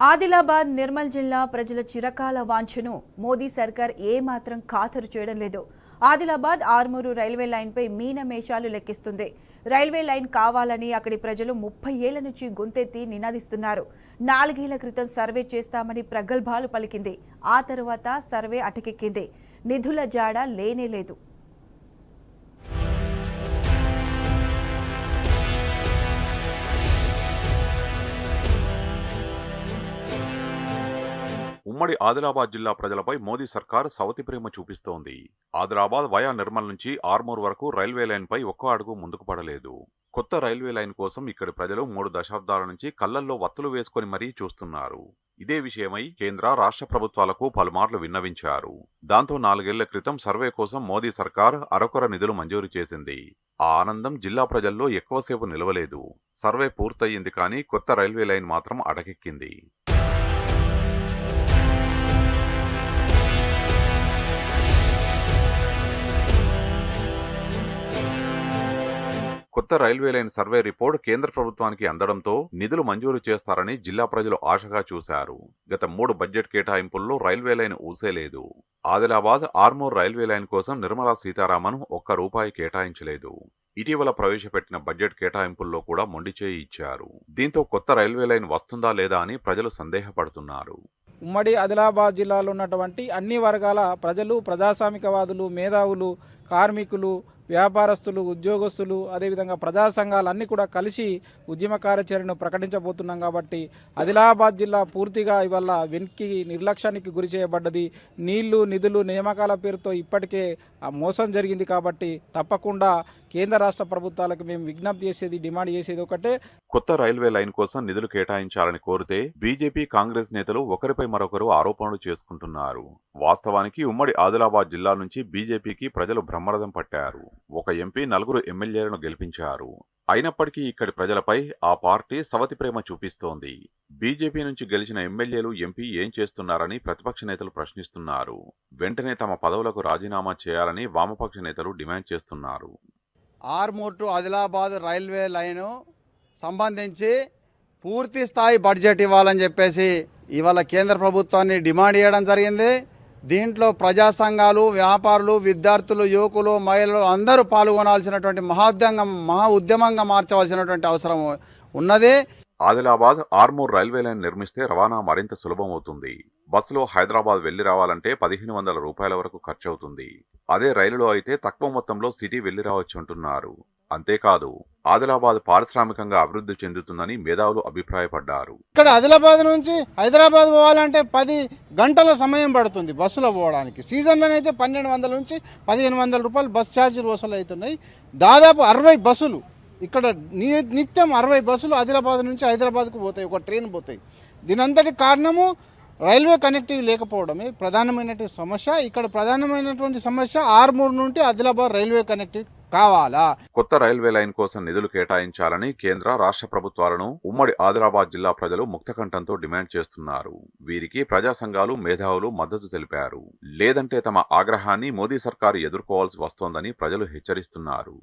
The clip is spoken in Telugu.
ఆదిలాబాద్ నిర్మల్ జిల్లా ప్రజల చిరకాల వాంఛను మోదీ సర్కార్ ఏమాత్రం ఖాతరు చేయడం లేదు. ఆదిలాబాద్ ఆర్మూరు రైల్వే లైన్పై మీనమేషాలు లెక్కిస్తుంది. రైల్వే లైన్ కావాలని అక్కడి ప్రజలు 30 ఏళ్ల నుంచి గొంతెత్తి నినాదిస్తున్నారు. 4 ఏళ్ల క్రితం సర్వే చేస్తామని ప్రగల్భాలు పలికింది. ఆ తర్వాత సర్వే అటకెక్కింది. నిధుల జాడ లేనేలేదు. ఉమ్మడి ఆదిలాబాద్ జిల్లా ప్రజలపై మోదీ సర్కార్ సవతి ప్రేమ చూపిస్తోంది. ఆదిలాబాద్ వయా నిర్మల్ నుంచి ఆర్మూర్ వరకు రైల్వే లైన్పై ఒక్క అడుగు ముందుకు పడలేదు. కొత్త రైల్వే లైన్ కోసం ఇక్కడి ప్రజలు 3 దశాబ్దాల నుంచి కళ్లల్లో వత్తులు వేసుకుని మరీ చూస్తున్నారు. ఇదే విషయమై కేంద్ర రాష్ట్ర ప్రభుత్వాలకు పలుమార్లు విన్నవించారు. దాంతో 4 ఏళ్ల క్రితం సర్వే కోసం మోదీ సర్కార్ అరకొర నిధులు మంజూరు చేసింది. ఆ ఆనందం జిల్లా ప్రజల్లో ఎక్కువసేపు నిలవలేదు. సర్వే పూర్తయింది, కానీ కొత్త రైల్వే లైన్ మాత్రం అటకెక్కింది. కొత్త రైల్వే లైన్ సర్వే రిపోర్ట్ కేంద్ర ప్రభుత్వానికి అందడంతో నిధులు మంజూరు చేస్తారని జిల్లా ప్రజలు ఆశగా చూశారు. గత 3 బడ్జెట్ కేటాయింపుల్లో రైల్వే లైన్ ఊసేలేదు. ఆదిలాబాద్ ఆర్మూర్ రైల్వే లైన్ కోసం నిర్మలా సీతారామన్ ₹1 కేటాయించలేదు. ఇటీవల ప్రవేశపెట్టిన బడ్జెట్ కేటాయింపుల్లో కూడా మొండిచేయి ఇచ్చారు. దీంతో కొత్త రైల్వే లైన్ వస్తుందా లేదా అని ప్రజలు సందేహపడుతున్నారు. ఉమ్మడి ఆదిలాబాద్ జిల్లాలో ఉన్నటువంటి అన్ని వర్గాల ప్రజలు, ప్రజాస్వామికవాదులు, మేధావులు, కార్మికులు, వ్యాపారస్తులు, ఉద్యోగస్తులు, అదేవిధంగా ప్రజా సంఘాలు అన్నీ కూడా కలిసి ఉద్యమ కార్యాచరణను ప్రకటించబోతున్నాం. కాబట్టి ఆదిలాబాద్ జిల్లా పూర్తిగా ఇవాళ వెనక్కి నిర్లక్ష్యానికి గురి చేయబడ్డది. నీళ్లు, నిధులు, నియామకాల పేరుతో ఇప్పటికే మోసం జరిగింది. కాబట్టి తప్పకుండా కేంద్ర రాష్ట్ర ప్రభుత్వాలకు మేము విజ్ఞప్తి చేసేది, డిమాండ్ చేసేది ఒకటే, కొత్త రైల్వే లైన్ కోసం నిధులు కేటాయించాలని కోరితే బీజేపీ, కాంగ్రెస్ నేతలు ఒకరిపై మరొకరు ఆరోపణలు చేసుకుంటున్నారు. వాస్తవానికి ఉమ్మడి ఆదిలాబాద్ జిల్లా నుంచి బీజేపీకి ప్రజలు బ్రహ్మరథం పట్టారు. ఒక ఎంపీ, 4 ఎమ్మెల్యేలను గెలిపించారు. అయినప్పటికీ ఇక్కడి ప్రజలపై ఆ పార్టీ సవతి ప్రేమ చూపిస్తోంది. బీజేపీ నుంచి గెలిచిన ఎమ్మెల్యేలు, ఎంపీ ఏం చేస్తున్నారని ప్రతిపక్ష నేతలు ప్రశ్నిస్తున్నారు. వెంటనే తమ పదవులకు రాజీనామా చేయాలని వామపక్ష నేతలు డిమాండ్ చేస్తున్నారు. Armoor to Adilabad railway line సంబంధించి పూర్తి స్థాయి బడ్జెట్ ఇవ్వాలని చెప్పేసి ఇవాళ కేంద్ర ప్రభుత్వాన్ని డిమాండ్ చేయడం జరిగింది. దీంట్లో ప్రజా సంఘాలు, వ్యాపారులు, విద్యార్థులు, యువకులు, మహిళలు అందరూ పాల్గొనాల్సినటువంటి మహా ఉద్యమంగా మార్చవలసినటువంటి అవసరం ఉన్నది. ఆదిలాబాద్ ఆర్మూర్ రైల్వే లైన్ నిర్మిస్తే రవాణా మరింత సులభం అవుతుంది. బస్సులో హైదరాబాద్ వెళ్లి రావాలంటే ₹1500 వరకు ఖర్చవుతుంది. అదే రైలులో అయితే తక్కువ మొత్తంలో సిటీ వెళ్లి రావచ్చు అంటున్నారు. అంతేకాదు ఆదిలాబాద్ పారిశ్రామికంగా అభివృద్ధి చెందుతుందని మేధావులు అభిప్రాయపడ్డారు. ఇక్కడ ఆదిలాబాద్ నుంచి హైదరాబాద్ పోవాలంటే 10 గంటల సమయం పడుతుంది బస్సులో పోవడానికి. సీజన్లోనైతే 1200 నుంచి ₹1500 బస్ ఛార్జీలు వసూలు అవుతున్నాయి. దాదాపు 60 బస్సులు ఇక్కడ నిత్యం 60 బస్సులు ఆదిలాబాద్ నుంచి హైదరాబాద్కు పోతాయి, ఒక ట్రైన్ పోతాయి. దీనంతటి కారణము రైల్వే కనెక్టివిటీ లేకపోవడమే ప్రధానమైనటువంటి సమస్య. ఇక్కడ ప్రధానమైనటువంటి సమస్య ఆర్మూర్ నుండి ఆదిలాబాద్ రైల్వే కనెక్టివిటీ కావాలా. కొత్త రైల్వే లైన్ కోసం నిధులు కేటాయించాలని కేంద్ర రాష్ట్ర ప్రభుత్వాలను ఉమ్మడి ఆదిలాబాద్ జిల్లా ప్రజలు ముక్తకంఠంతో డిమాండ్ చేస్తున్నారు. వీరికి ప్రజా సంఘాలు, మేధావులు మద్దతు తెలిపారు. లేదంటే తమ ఆగ్రహాన్ని మోదీ సర్కారు ఎదుర్కోవాల్సి వస్తోందని ప్రజలు హెచ్చరిస్తున్నారు.